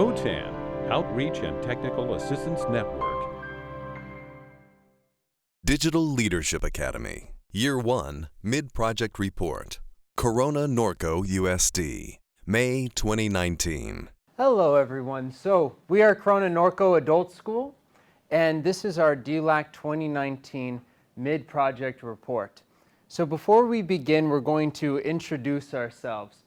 OTAN, Outreach and Technical Assistance Network. Digital Leadership Academy, Year 1, Mid-Project Report. Corona-Norco USD, May 2019. Hello everyone. So we are Corona-Norco Adult School, and this is our DLAC 2019 Mid-Project Report. So before we begin, we're going to introduce ourselves.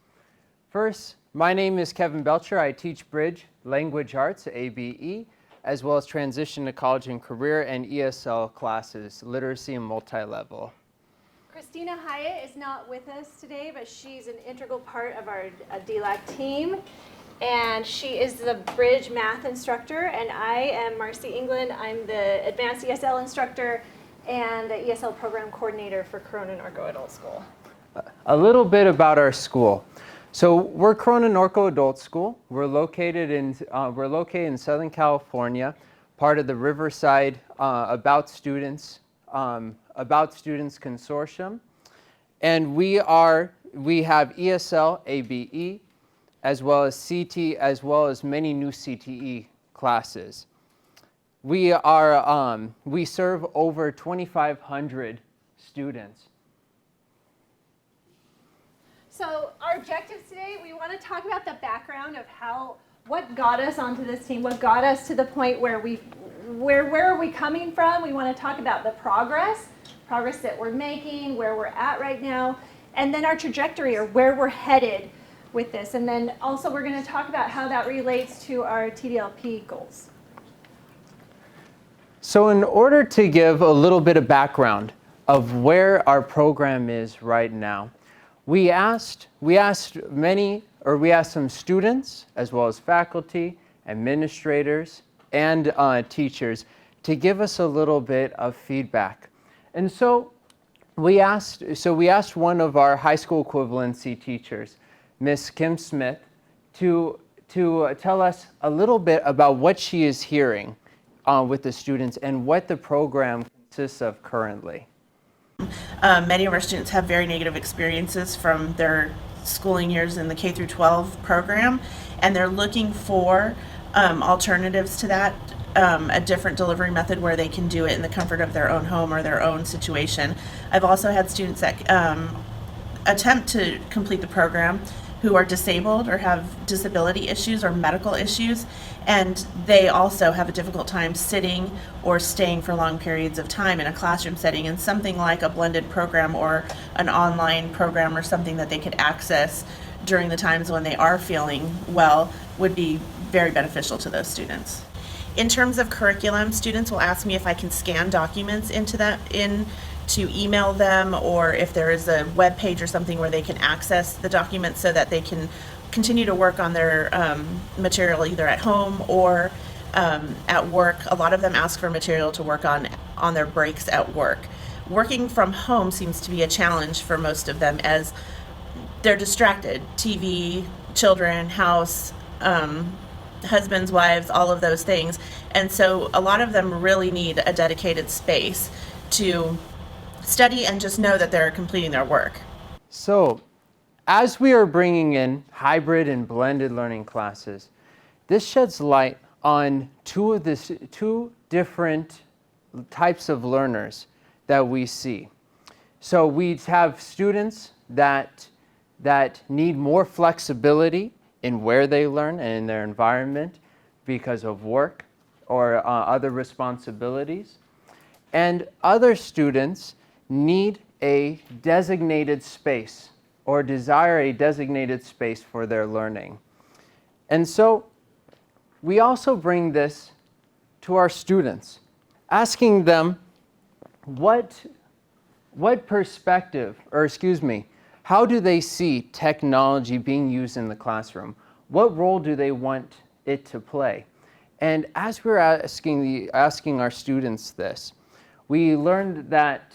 First, my name is Kevin Belcher. I teach Bridge, Language Arts, ABE, as well as Transition to College and Career and ESL classes, Literacy and Multi-Level. Christina Hyatt is not with us today, but she's an integral part of our DLAC team. And she is the Bridge math instructor, and I am Marci England. I'm the advanced ESL instructor and the ESL program coordinator for Corona-Norco Adult School. A little bit about our school. So we're Corona-Norco Adult School. We're located in Southern California, part of the Riverside About Students Consortium. And we have ESL, ABE, as well as CT, as well as many new CTE classes. We serve over 2,500 students. So our objectives today, we want to talk about the background of what got us onto this team, what got us to the point where where are we coming from? We want to talk about the progress that we're making, where we're at right now, and then our trajectory or where we're headed with this. And then also we're going to talk about how that relates to our TDLP goals. So in order to give a little bit of background of where our program is right now, we asked some students as well as faculty, administrators, and teachers to give us a little bit of feedback. And so we asked one of our high school equivalency teachers, Miss Kim Smith, to tell us a little bit about what she is hearing with the students and what the program consists of currently. Many of our students have very negative experiences from their schooling years in the K through 12 program, and they're looking for alternatives to that, a different delivery method where they can do it in the comfort of their own home or their own situation. I've also had students that attempt to complete the program who are disabled or have disability issues or medical issues, and they also have a difficult time sitting or staying for long periods of time in a classroom setting, and something like a blended program or an online program or something that they could access during the times when they are feeling well would be very beneficial to those students. In terms of curriculum, students will ask me if I can scan documents to email them, or if there is a web page or something where they can access the documents so that they can continue to work on their material either at home or at work. A lot of them ask for material to work on their breaks at work. Working from home seems to be a challenge for most of them as they're distracted. TV, children, house, husbands, wives, all of those things. And so a lot of them really need a dedicated space to study and just know that they're completing their work. So, as we are bringing in hybrid and blended learning classes, this sheds light on two different types of learners that we see. So we have students that need more flexibility in where they learn and in their environment because of work or other responsibilities. And other students need a designated space or desire a designated space for their learning. And so we also bring this to our students, asking them how do they see technology being used in the classroom? What role do they want it to play? And as we're asking our students this, we learned that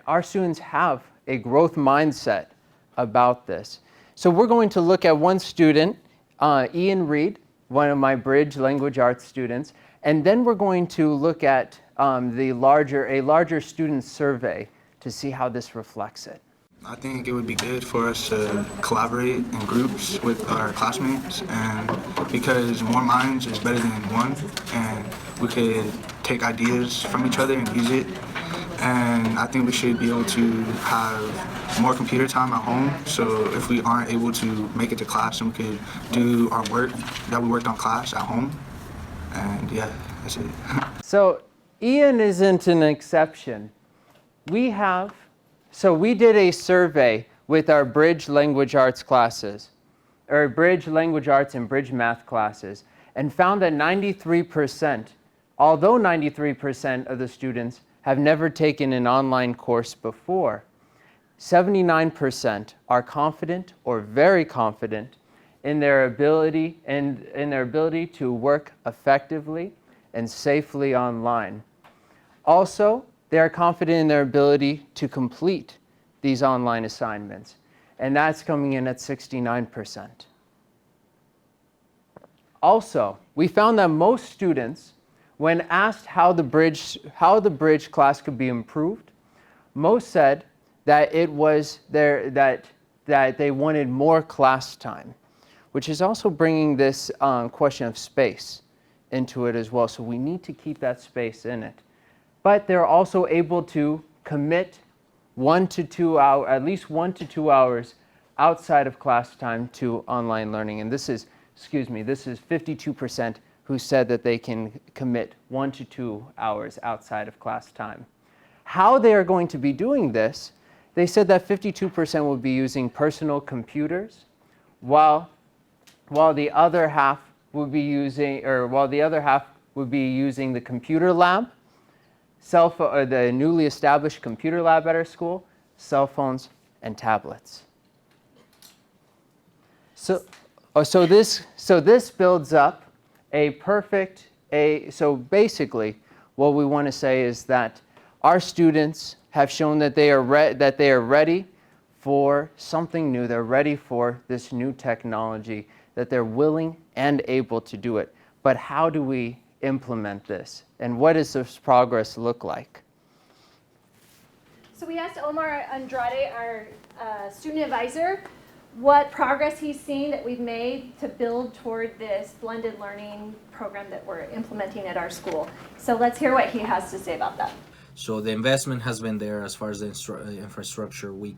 our students have a growth mindset about this. So we're going to look at one student, Ian Reed, one of my Bridge Language Arts students, and then we're going to look at a larger student survey to see how this reflects it. I think it would be good for us to collaborate in groups with our classmates, and because more minds is better than one, and we could take ideas from each other and use it. And I think we should be able to have more computer time at home, so if we aren't able to make it to class, then we could do our work that we worked on class at home. And yeah, that's it. So Ian isn't an exception. We did a survey with our Bridge Language Arts classes, or Bridge Language Arts and Bridge Math classes, and found that 93%, although 93% of the students have never taken an online course before, 79% are confident or very confident in their ability to work effectively and safely online. Also, they are confident in their ability to complete these online assignments, and that's coming in at 69%. Also, we found that most students, when asked how the bridge class could be improved, most said that that they wanted more class time, which is also bringing this question of space into it as well. So we need to keep that space in it. But they're also able to commit at least 1 to 2 hours outside of class time to online learning. And this is 52% who said that they can commit 1 to 2 hours outside of class time. How they are going to be doing this, they said that 52% will be using personal computers, while the other half would be using the computer lab, the newly established computer lab at our school, cell phones, and tablets. So this builds up so basically what we want to say is that our students have shown that they are ready for something new. They're ready for this new technology, that they're willing and able to do it. But how do we implement this? And what does this progress look like? So we asked Omar Andrade, our student advisor, what progress he's seen that we've made to build toward this blended learning program that we're implementing at our school. So let's hear what he has to say about that. So the investment has been there as far as the infrastructure. We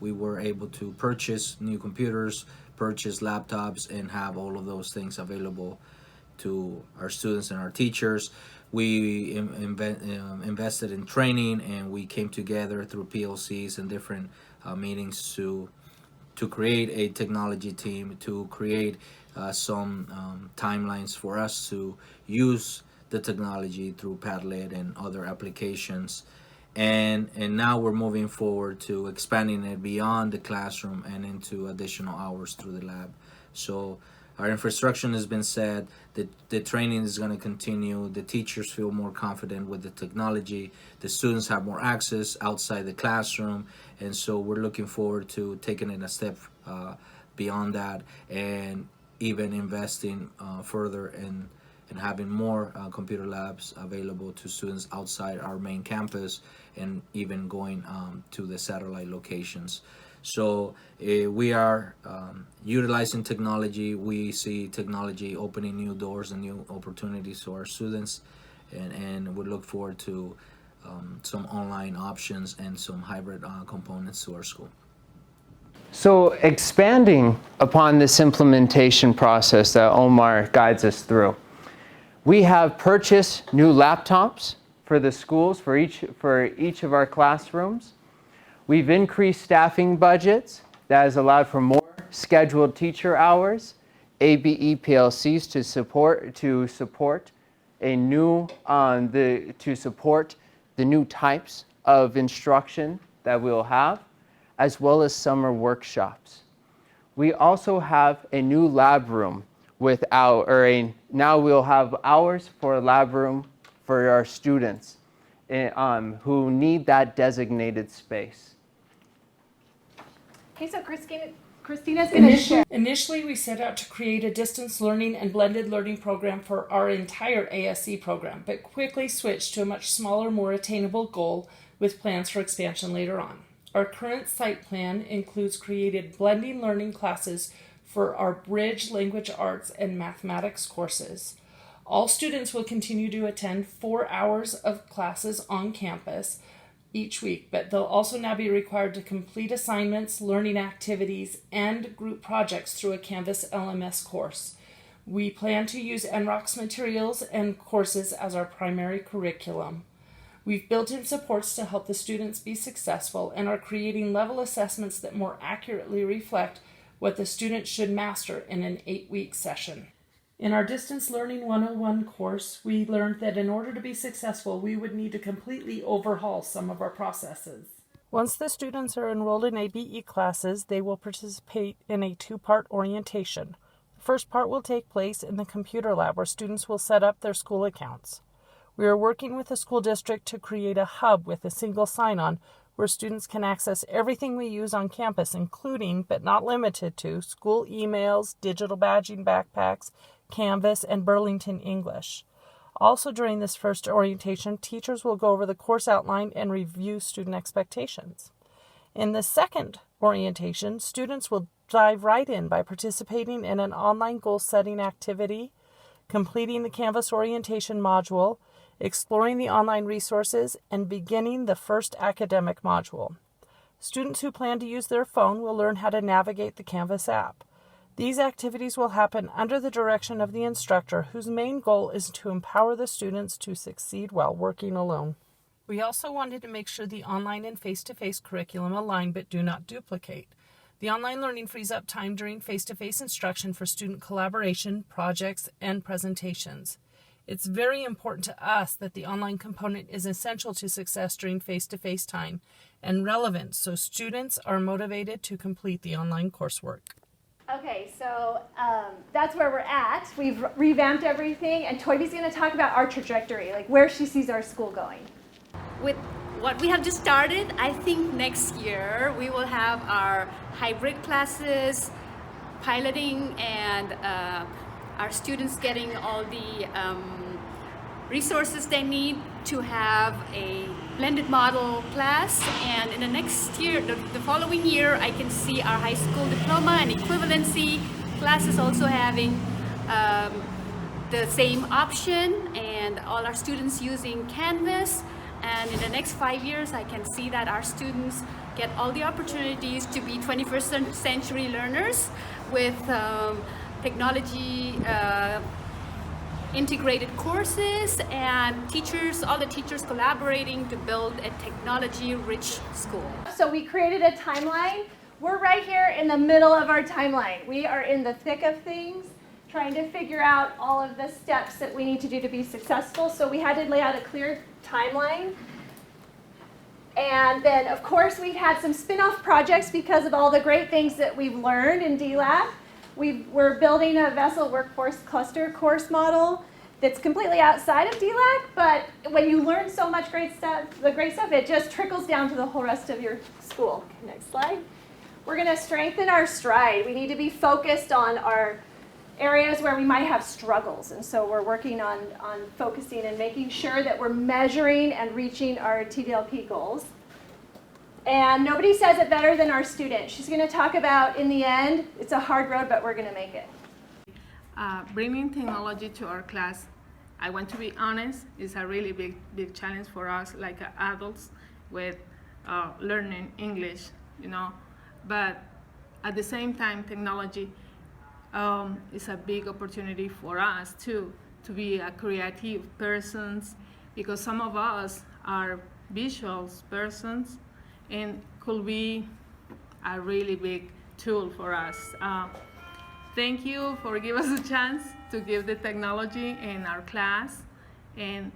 were able to purchase new computers, purchase laptops, and have all of those things available to our students and our teachers. We invested in training, and we came together through PLCs and different meetings to create a technology team, to create some timelines for us to use the technology through Padlet and other applications. And now we're moving forward to expanding it beyond the classroom and into additional hours through the lab. So our infrastructure has been set, the training is going to continue, the teachers feel more confident with the technology, the students have more access outside the classroom, and so we're looking forward to taking it a step beyond that, and even investing further in having more computer labs available to students outside our main campus, and even going to the satellite locations. So we are utilizing technology. We see technology opening new doors and new opportunities to our students, and we look forward to some online options and some hybrid components to our school. So expanding upon this implementation process that Omar guides us through, we have purchased new laptops for the schools, for each of our classrooms. We've increased staffing budgets. That has allowed for more scheduled teacher hours, ABE PLCs to support the new types of instruction that we'll have, as well as summer workshops. We also have a new lab room now we'll have hours for a lab room for our students who need that designated space. Okay, so Christina's going to share. Initially, we set out to create a distance learning and blended learning program for our entire ASE program, but quickly switched to a much smaller, more attainable goal with plans for expansion later on. Our current site plan includes created blending learning classes for our Bridge Language Arts and Mathematics courses. All students will continue to attend 4 hours of classes on campus each week, but they'll also now be required to complete assignments, learning activities, and group projects through a Canvas LMS course. We plan to use NROC's materials and courses as our primary curriculum. We've built in supports to help the students be successful and are creating level assessments that more accurately reflect what the student should master in an 8-week session. In our Distance Learning 101 course, we learned that in order to be successful, we would need to completely overhaul some of our processes. Once the students are enrolled in ABE classes, they will participate in a 2-part orientation. The first part will take place in the computer lab where students will set up their school accounts. We are working with the school district to create a hub with a single sign-on where students can access everything we use on campus, including, but not limited to, school emails, digital badging backpacks, Canvas, and Burlington English. Also during this first orientation, teachers will go over the course outline and review student expectations. In the second orientation, students will dive right in by participating in an online goal-setting activity, completing the Canvas orientation module, exploring the online resources, and beginning the first academic module. Students who plan to use their phone will learn how to navigate the Canvas app. These activities will happen under the direction of the instructor, whose main goal is to empower the students to succeed while working alone. We also wanted to make sure the online and face-to-face curriculum align but do not duplicate. The online learning frees up time during face-to-face instruction for student collaboration, projects, and presentations. It's very important to us that the online component is essential to success during face-to-face time and relevant so students are motivated to complete the online coursework. Okay, so that's where we're at. We've revamped everything, and Toybi's going to talk about our trajectory, like where she sees our school going. With what we have just started, I think next year we will have our hybrid classes, piloting, and our students getting all the resources they need to have a blended model class. And in the next year, the following year, I can see our high school diploma and equivalency classes also having the same option, and all our students using Canvas. And in the next 5 years, I can see that our students get all the opportunities to be 21st century learners with technology integrated courses and teachers, all the teachers collaborating to build a technology-rich school. So we created a timeline. We're right here in the middle of our timeline. We are in the thick of things, trying to figure out all of the steps that we need to do to be successful. So we had to lay out a clear timeline. And then, of course, we've had some spin-off projects because of all the great things that we've learned in DLAC. We're building a vessel workforce cluster course model that's completely outside of DLAC, but when you learn so much great stuff, it just trickles down to the whole rest of your school. Next slide. We're going to strengthen our stride. We need to be focused on our areas where we might have struggles, and so we're working on focusing and making sure that we're measuring and reaching our TDLP goals. And nobody says it better than our student. She's going to talk about, in the end, it's a hard road, but we're going to make it. Bringing technology to our class, I want to be honest, is a really big challenge for us, like adults, with learning English, you know. But at the same time, technology is a big opportunity for us too, to be a creative persons, because some of us are visual persons, and could be a really big tool for us. Thank you for giving us a chance to give the technology in our class, and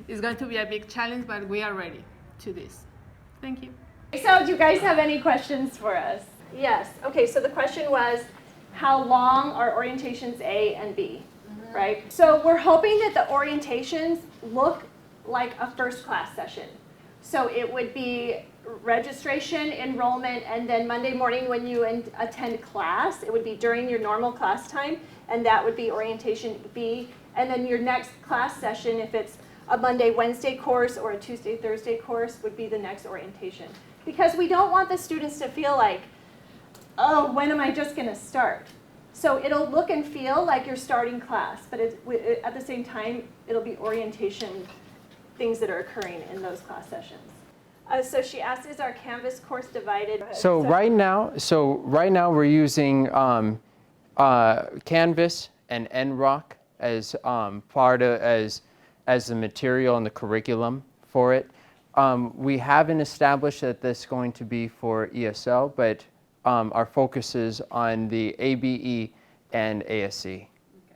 it's going to be a big challenge, but we are ready to this. Thank you. So do you guys have any questions for us? Yes. Okay, so the question was, how long are orientations A and B, right? So we're hoping that the orientations look like a first class session. So it would be registration, enrollment, and then Monday morning when you attend class, it would be during your normal class time, and that would be orientation B. And then your next class session, if it's a Monday, Wednesday course or a Tuesday, Thursday course, would be the next orientation. because we don't want the students to feel like, oh, when am I just going to start? So it'll look and feel like you're starting class, but at the same time, it'll be orientation things that are occurring in those class sessions. So she asked, is our Canvas course divided? So right now we're using Canvas and NROC as part of as the material and the curriculum for it. We haven't established that this is going to be for ESL, but our focus is on the ABE and ASC.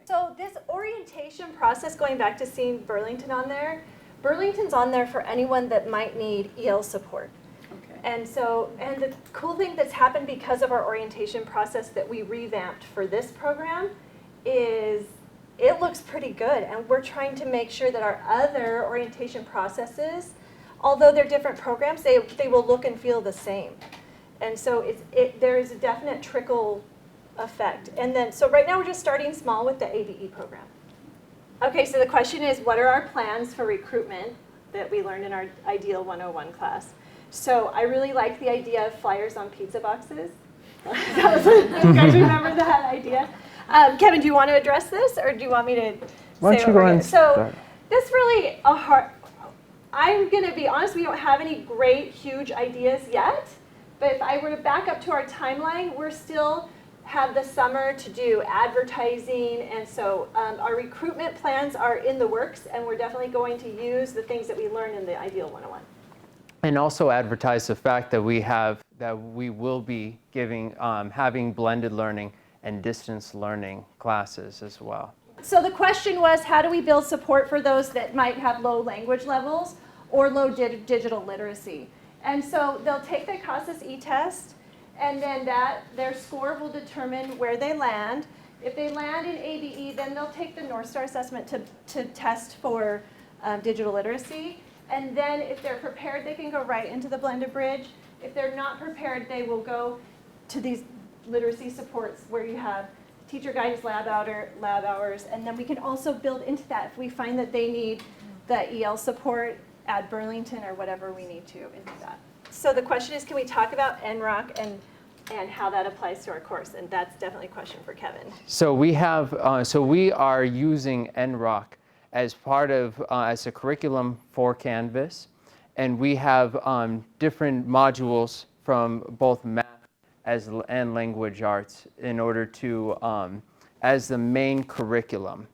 So this orientation process, going back to seeing Burlington on there, Burlington's on there for anyone that might need EL support. Okay. And the cool thing that's happened because of our orientation process that we revamped for this program is it looks pretty good. And we're trying to make sure that our other orientation processes, although they're different programs, they will look and feel the same. And so there is a definite trickle effect. And then, so right now we're just starting small with the ABE program. Okay, so the question is, what are our plans for recruitment that we learned in our Ideal 101 class? So I really like the idea of flyers on pizza boxes. You guys remember that idea? Kevin, do you want to address this, or do you want me to Why don't you go ahead and So this really I'm going to be honest, we don't have any great, huge ideas yet. But if I were to back up to our timeline, we're still have the summer to do advertising, and so our recruitment plans are in the works, and we're definitely going to use the things that we learned in the Ideal 101. And also advertise the fact that we will be having blended learning and distance learning classes as well. So the question was, how do we build support for those that might have low language levels or low digital literacy? And so they'll take the CASAS e-test, and then their score will determine where they land. If they land in ABE, then they'll take the North Star assessment to test for digital literacy. And then if they're prepared, they can go right into the blended bridge. If they're not prepared, they will go to these literacy supports where you have teacher guidance lab hours, and then we can also build into that if we find that they need the EL support at Burlington or whatever we need to into that. So the question is, can we talk about NROC and how that applies to our course? And that's definitely a question for Kevin. So we are using NROC as part of as a curriculum for Canvas, and we have different modules from both math and language arts in order to as the main curriculum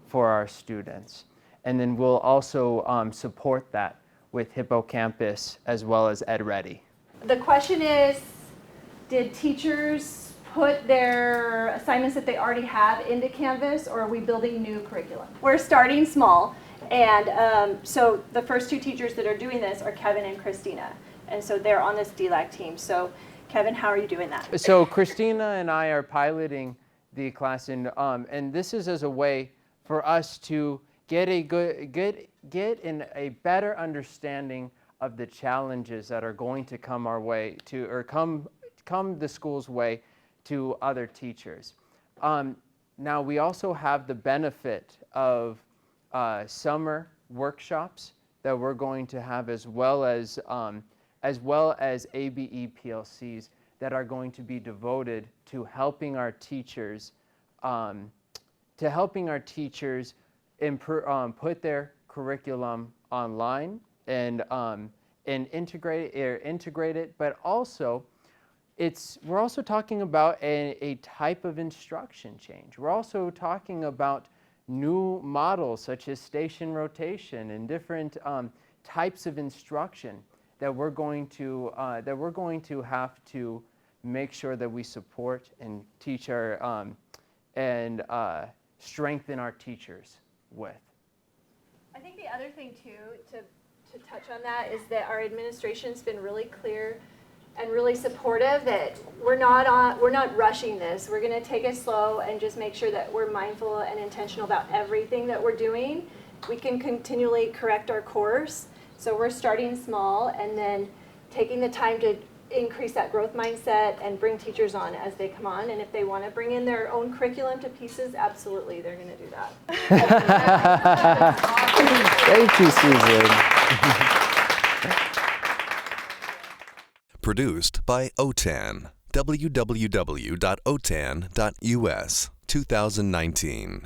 for our students. And then we'll also support that with Hippocampus as well as EdReady. The question is, did teachers put their assignments that they already have into Canvas, or are we building new curriculum? We're starting small, and so the first two teachers that are doing this are Kevin and Christina, and so they're on this DLAC team. So Kevin, how are you doing that? So Christina and I are piloting the class, and this is as a way for us to get in a better understanding of the challenges that are going to come our way or come the school's way to other teachers. Now we also have the benefit of summer workshops that we're going to have, as well as ABE PLCs that are going to be devoted to helping our teachers put their curriculum online and integrate it, but also we're also talking about a type of instruction change. We're also talking about new models such as station rotation and different types of instruction that we're going to have to make sure that we support and teach our and strengthen our teachers with. I think the other thing too, to touch on that, is that our administration's been really clear and really supportive that we're not rushing this. We're going to take it slow and just make sure that we're mindful and intentional about everything that we're doing. We can continually correct our course. So we're starting small and then taking the time to increase that growth mindset and bring teachers on as they come on. And if they want to bring in their own curriculum to pieces, absolutely, they're going to do that. Thank you, Susan. produced by OTAN. www.otan.us 2019.